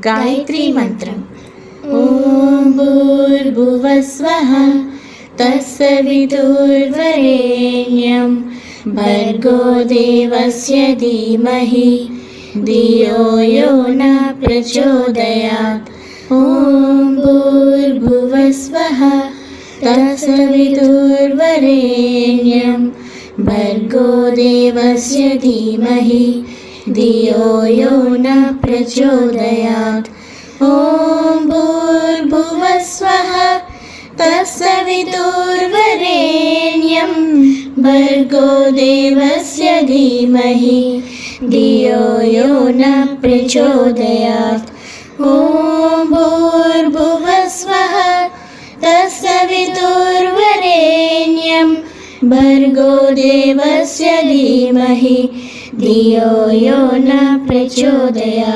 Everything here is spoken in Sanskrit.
गायत्री मंत्रम्। ॐ भूर्भुवः स्वः तत्सवितुर्वरेण्यं भर्गो देवस्य धीमहि धियो यो न प्रचोदयात्। ॐ भूर्भुवः स्वः तत्सवितुर्वरेण्यं भर्गो देवस्य धीमहि धियो यो न प्रचोदयात्। ॐ भूर्भुवः स्वः तत्सवितुर्वरेण्यं भर्गो देवस्य धीमहि धियो यो न प्रचोदयात्। ॐ भूर्भुवः स्वः तत्सवितुर्वरेण्यं भर्गो देवस्य धीमहि धियो यो न प्रचोदयात्।